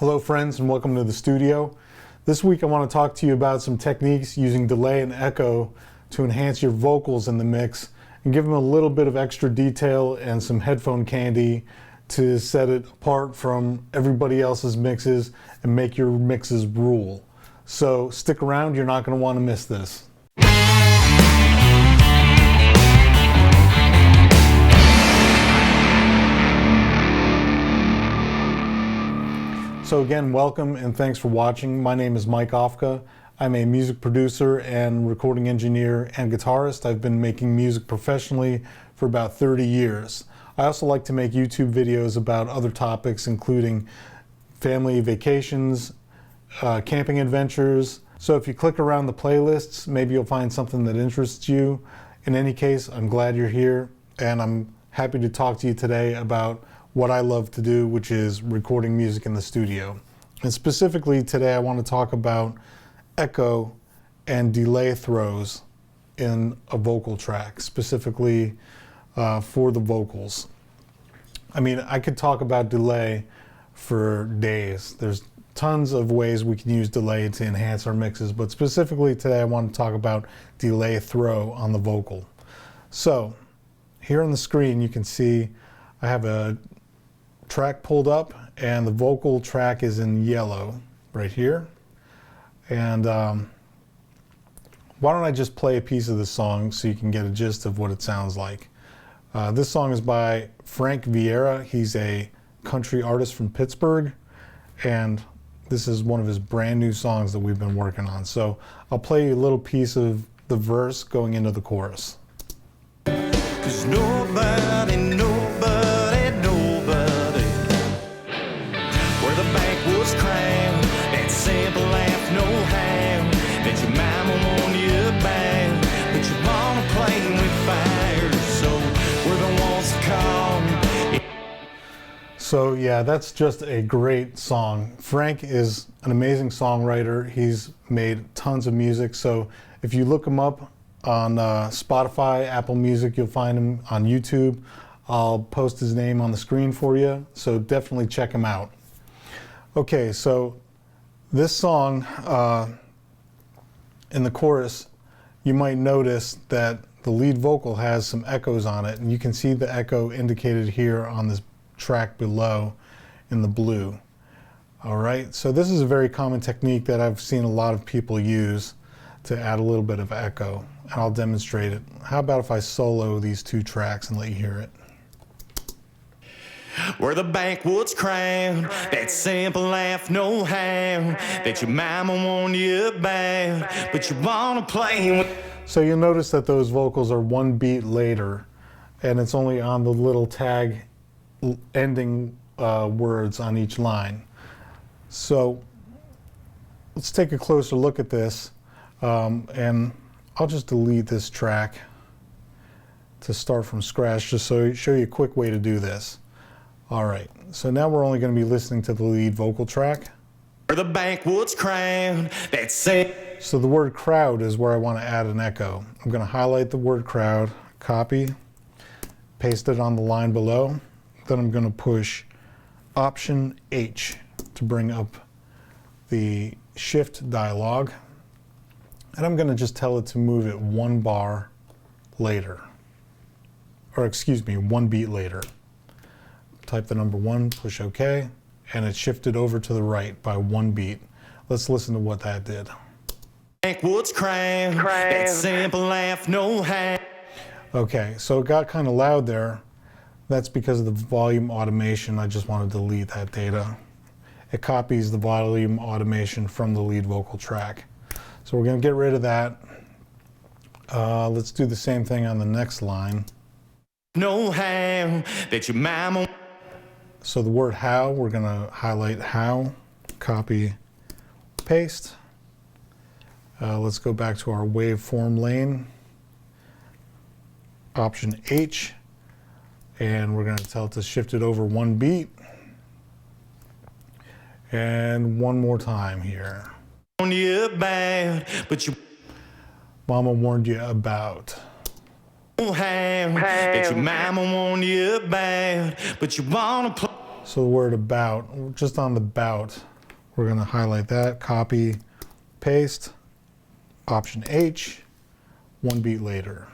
Hello friends and welcome to the studio. This week I want to talk to you about some techniques using delay and echo to enhance your vocals in the mix and give them a little bit of extra detail and some headphone candy to set it apart from everybody else's mixes and make your mixes rule. So stick around, you're not going to want to miss this. So again, welcome and thanks for watching. My name is Mike Ofca. I'm a music producer and recording engineer and guitarist. I've been making music professionally for about 30 years. I also like to make YouTube videos about other topics, including family vacations, camping adventures. So if you click around the playlists, maybe you'll find something that interests you. In any case, I'm glad you're here, and I'm happy to talk to you today about what I love to do, which is recording music in the studio. And specifically today I want to talk about echo and delay throws in a vocal track, specifically for the vocals. I mean, I could talk about delay for days. There's tons of ways we can use delay to enhance our mixes, but specifically today I want to talk about delay throw on the vocal. So here on the screen you can see I have a track pulled up and the vocal track is in yellow right here. And why don't I just play a piece of the song so you can get a gist of what it sounds like. This song is by Frank Vieira. He's a country artist from Pittsburgh, and this is one of his brand new songs that we've been working on. So I'll play you a little piece of the verse going into the chorus. 'Cause nobody where the bank was crowned, that simple laugh, no how, that your mama wanted you back, but you wanna play with fire, so we're the ones that come. So yeah, that's just a great song. Frank is an amazing songwriter. He's made tons of music, so if you look him up on Spotify, Apple Music, you'll find him on YouTube. I'll post his name on the screen for you, so definitely check him out. Okay, so this song, in the chorus, you might notice that the lead vocal has some echoes on it, and you can see the echo indicated here on this track below in the blue. All right, so this is a very common technique that I've seen a lot of people use to add a little bit of echo, and I'll demonstrate it. How about if I solo these two tracks and let you hear it? Where the backwoods crowned, that simple laugh, no how, that your mama wanted you back, but you wanna play with. So you'll notice that those vocals are one beat later, and it's only on the little tag ending words on each line. So let's take a closer look at this, and I'll just delete this track to start from scratch, just so show you a quick way to do this. All right, so now we're only going to be listening to the lead vocal track. Where the backwoods crowned, that's it. So the word crowd is where I want to add an echo. I'm going to highlight the word crowd, copy, paste it on the line below. Then I'm going to push Option H to bring up the shift dialog. And I'm going to just tell it to move it one bar later. Or excuse me, one beat later. Type the number 1, push OK, and it shifted over to the right by one beat. Let's listen to what that did. Backwoods crown, that simple laugh, no how. Okay, so it got kind of loud there. That's because of the volume automation. I just want to delete that data. It copies the volume automation from the lead vocal track. So we're going to get rid of that. Let's do the same thing on the next line. No how, that your mama. So the word how, we're going to highlight how, copy, paste. Let's go back to our waveform lane. Option H, and we're going to tell it to shift it over one beat. And one more time here. You bad, but you Mama warned you about. That your mama wanted you bad, but you wanna play. So the word about, just on the bout, We're going to highlight that, copy, paste, Option H, one beat later.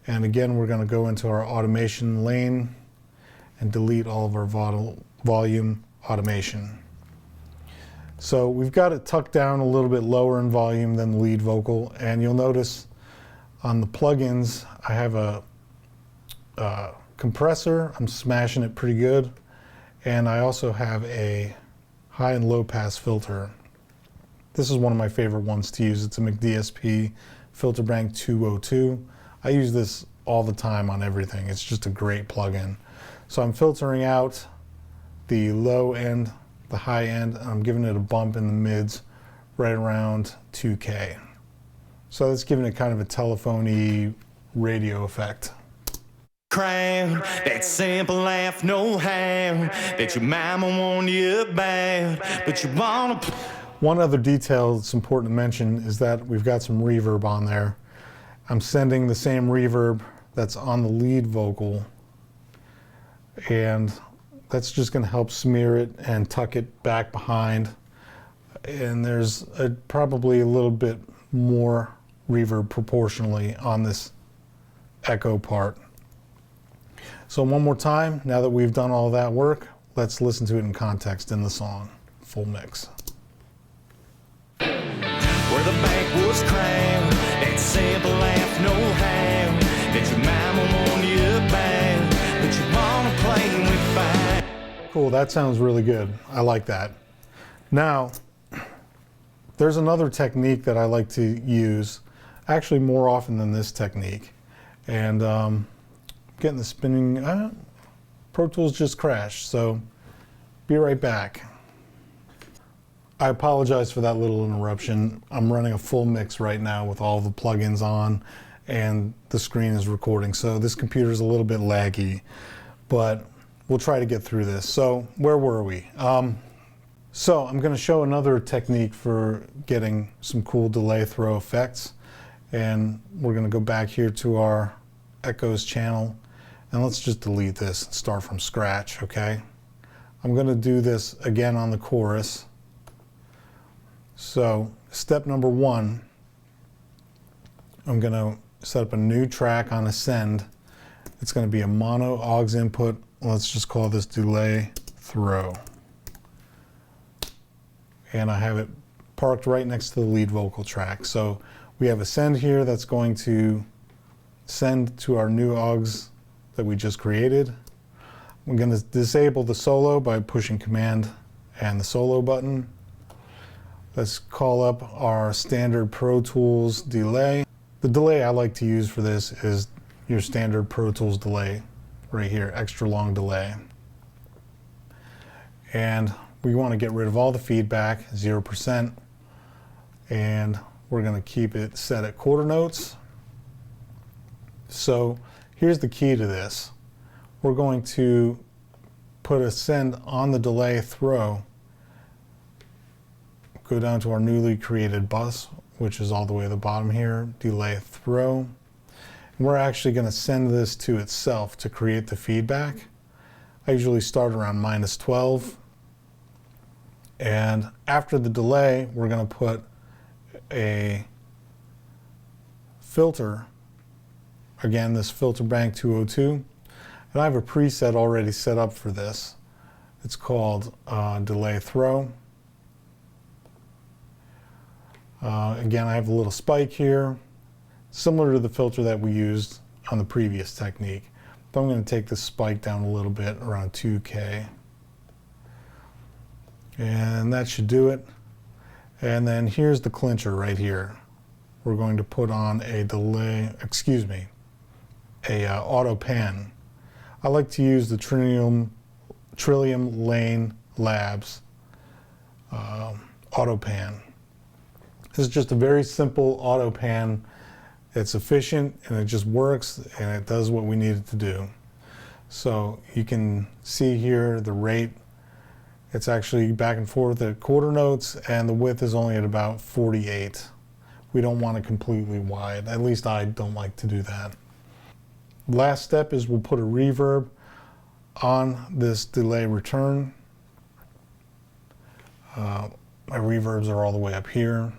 And again, we're going to go into our automation lane and delete all of our volume automation. So we've got it tucked down a little bit lower in volume than the lead vocal, and you'll notice on the plugins I have a compressor. I'm smashing it pretty good, and I also have a high and low pass filter. This is one of my favorite ones to use. It's a McDSP Filter Bank 202. I use this all the time on everything. It's just a great plugin. So I'm filtering out the low end, the high end, and I'm giving it a bump in the mids right around 2K. So that's giving it kind of a telephone-y radio effect. Crowd, that simple laugh, no how, that your mama warned you about, but you wanna. One other detail that's important to mention is that we've got some reverb on there. I'm sending the same reverb that's on the lead vocal, and that's just going to help smear it and tuck it back behind. And there's probably a little bit more reverb proportionally on this echo part. So one more time, now that we've done all that work, let's listen to it in context in the song, full mix. Where the bank was crowned, that simple laugh, no how, that your mama warned you about, but you wanna play with fire. Cool, that sounds really good. I like that. Now, there's another technique that I like to use, actually more often than this technique. And getting the spinning, Pro Tools just crashed, so be right back. I apologize for that little interruption. I'm running a full mix right now with all the plugins on, and the screen is recording, so this computer is a little bit laggy, but we'll try to get through this. So where were we? So I'm going to show another technique for getting some cool delay throw effects, and we're going to go back here to our Echoes channel, and let's just delete this and start from scratch, okay? I'm going to do this again on the chorus. So step number one, I'm going to set up a new track on Ascend. It's going to be a mono aux input. Let's just call this delay throw. And I have it parked right next to the lead vocal track. So we have Ascend here that's going to send to our new aux that we just created. I'm going to disable the solo by pushing Command and the solo button. Let's call up our standard Pro Tools delay. The delay I like to use for this is your standard Pro Tools delay right here, extra long delay. And we want to get rid of all the feedback, 0%, and we're going to keep it set at quarter notes. So here's the key to this. We're going to put Ascend on the delay throw, go down to our newly created bus, which is all the way at the bottom here, delay throw. And we're actually going to send this to itself to create the feedback. I usually start around -12. And after the delay, we're going to put a filter, again, this Filter Bank 202. And I have a preset already set up for this. It's called delay throw. Again, I have a little spike here, similar to the filter that we used on the previous technique. But I'm going to take the spike down a little bit, around 2K. And that should do it. And then here's the clincher right here. We're going to put on a delay, auto pan. I like to use the Trillium Lane Labs auto pan. This is just a very simple auto pan. It's efficient and it just works and it does what we need it to do. So you can see here the rate. It's actually back and forth at quarter notes, and the width is only at about 48. We don't want it completely wide. At least I don't like to do that. Last step is we'll put a reverb on this delay return. My reverbs are all the way up here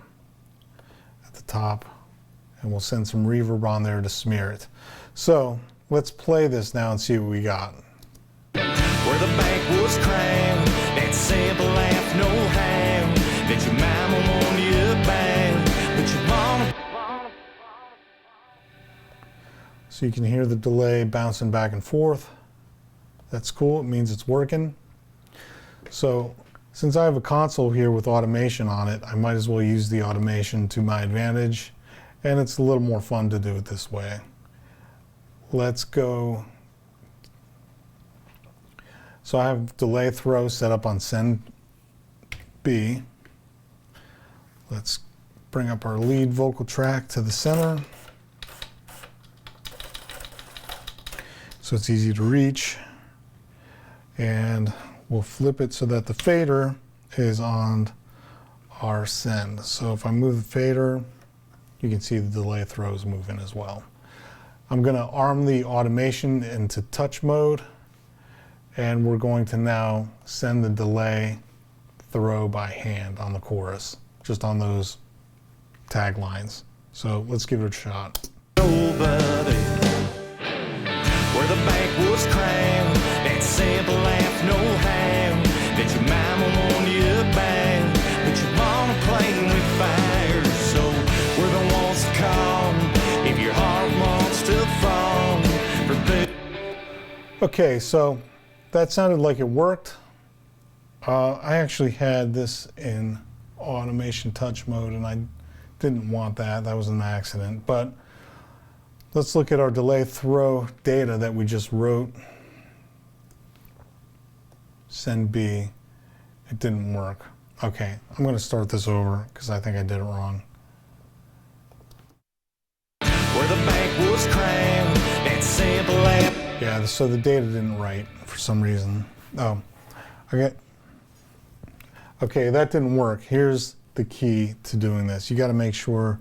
at the top, and we'll send some reverb on there to smear it. So let's play this now and see what we got. Where the bank was crowned, that simple laugh, no how, that your mama wanted you back, but you wanna. So you can hear the delay bouncing back and forth. That's cool, it means it's working. So since I have a console here with automation on it, I might as well use the automation to my advantage, and it's a little more fun to do it this way. Let's go. So I have delay throw set up on send B. Let's bring up our lead vocal track to the center, so it's easy to reach. And we'll flip it so that the fader is on our send. So if I move the fader, you can see the delay throws moving as well. I'm going to arm the automation into touch mode, and we're going to now send the delay throw by hand on the chorus, just on those tag lines. So let's give it a shot. Nobody, where the bank was crowned, that simple laugh, no how, that your mama wanted you back, but you wanna play with fire. So we're the ones that call if your heart wants to fall for boo. Okay, so that sounded like it worked. I actually had this in automation touch mode, and I didn't want that. That was an accident. But let's look at our delay throw data that we just wrote. Send B. It didn't work. Okay, I'm going to start this over because I think I did it wrong. Where the bank was crowned, that simple laugh. Yeah, so the data didn't write for some reason. Oh, okay, that didn't work. Here's the key to doing this. You got to make sure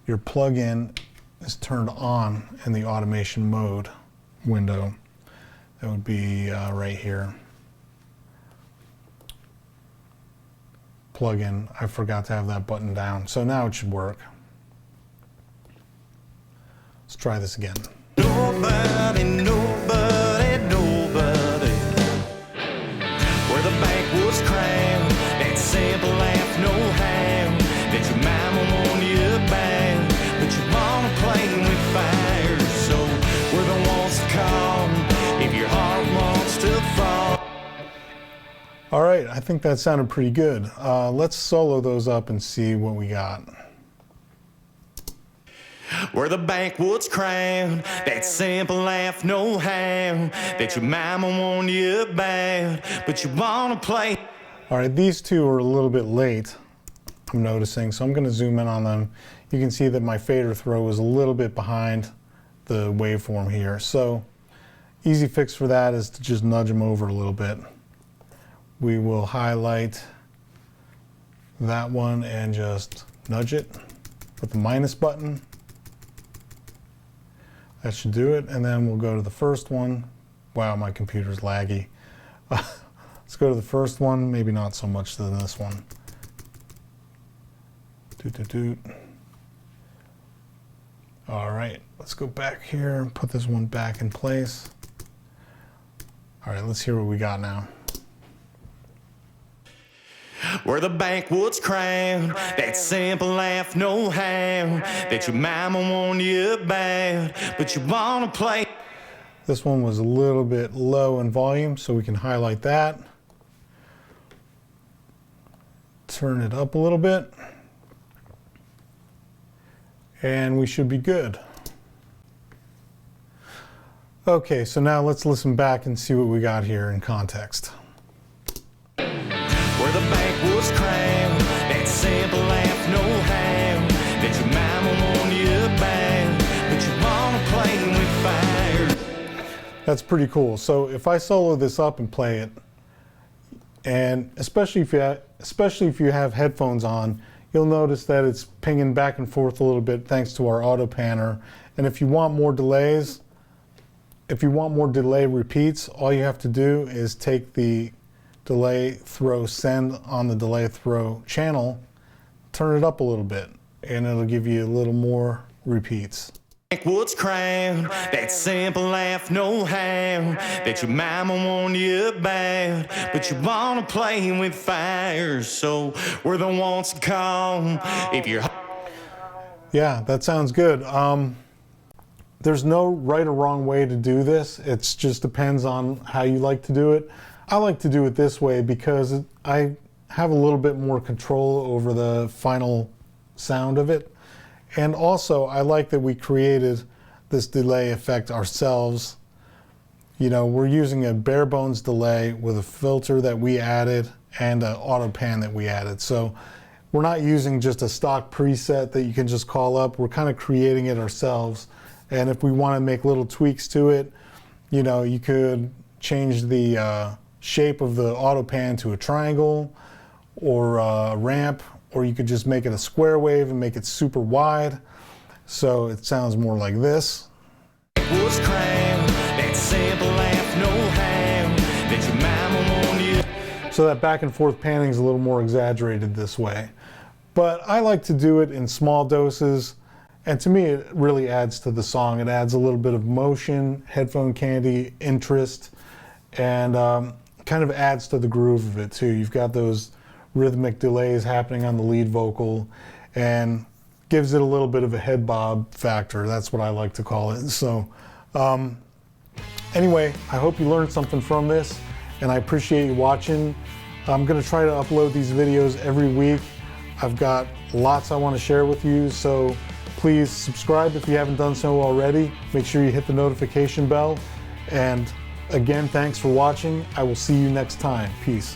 your plug-in is turned on in the automation mode window. That would be right here. Plug-in. I forgot to have that button down. So now it should work. Let's try this again. Nobody, nobody, nobody. Where the bank was crowned, that simple laugh, no how, that your mama wanted you back, but you wanna play with fire. So we're the ones that call if your heart wants to fall. All right, I think that sounded pretty good. Let's solo those up and see what we got. Where the backwoods crowned, that simple laugh, no how, that your mama wanted you bad, but you wanna play. All right, these two are a little bit late, I'm noticing, so I'm going to zoom in on them. You can see that my fader throw is a little bit behind the waveform here. So easy fix for that is to just nudge them over a little bit. We will highlight that one and just nudge it with the minus button. That should do it. And then we'll go to the first one. Wow, my computer's laggy. Let's go to the first one, maybe not so much than this one. Doot, doot, doot. All right, let's go back here and put this one back in place. All right, let's hear what we got now. Where the backwoods crowned, that simple laugh, no how, that your mama wanted you bad, but you wanna play. This one was a little bit low in volume, so we can highlight that. Turn it up a little bit. And we should be good. Okay, so now let's listen back and see what we got here in context. Where the backwoods crowned, that simple laugh, no how, that your mama wanted you bad, but you wanna play with fire. That's pretty cool. So if I solo this up and play it, and especially if you have headphones on, you'll notice that it's pinging back and forth a little bit thanks to our auto panner. And if you want more delays, if you want more delay repeats, all you have to do is take the delay throw send on the delay throw channel, turn it up a little bit and it'll give you a little more repeats. What's crown? That simple laugh, no how. That your mama warned you about, but you wanna play with fire, so we're the ones to call. If you're Yeah, that sounds good. There's no right or wrong way to do this. It just depends on how you like to do it. I like to do it this way because I have a little bit more control over the final sound of it. And also, I like that we created this delay effect ourselves. You know, we're using a bare bones delay with a filter that we added and an auto pan that we added. So we're not using just a stock preset that you can just call up. We're kind of creating it ourselves. And if we want to make little tweaks to it, you know, you could change the shape of the auto pan to a triangle or a ramp, or you could just make it a square wave and make it super wide, so it sounds more like this. was crowned, that simple laugh, no how. That your mama warned you. So that back and forth panning is a little more exaggerated this way. But I like to do it in small doses, and to me it really adds to the song. It adds a little bit of motion, headphone candy, interest, and kind of adds to the groove of it too. You've got those rhythmic delays happening on the lead vocal and gives it a little bit of a head bob factor. That's what I like to call it. So anyway, I hope you learned something from this, and I appreciate you watching. I'm going to try to upload these videos every week. I've got lots I want to share with you, so please subscribe if you haven't done so already. Make sure you hit the notification bell, and again, thanks for watching. I will see you next time. Peace.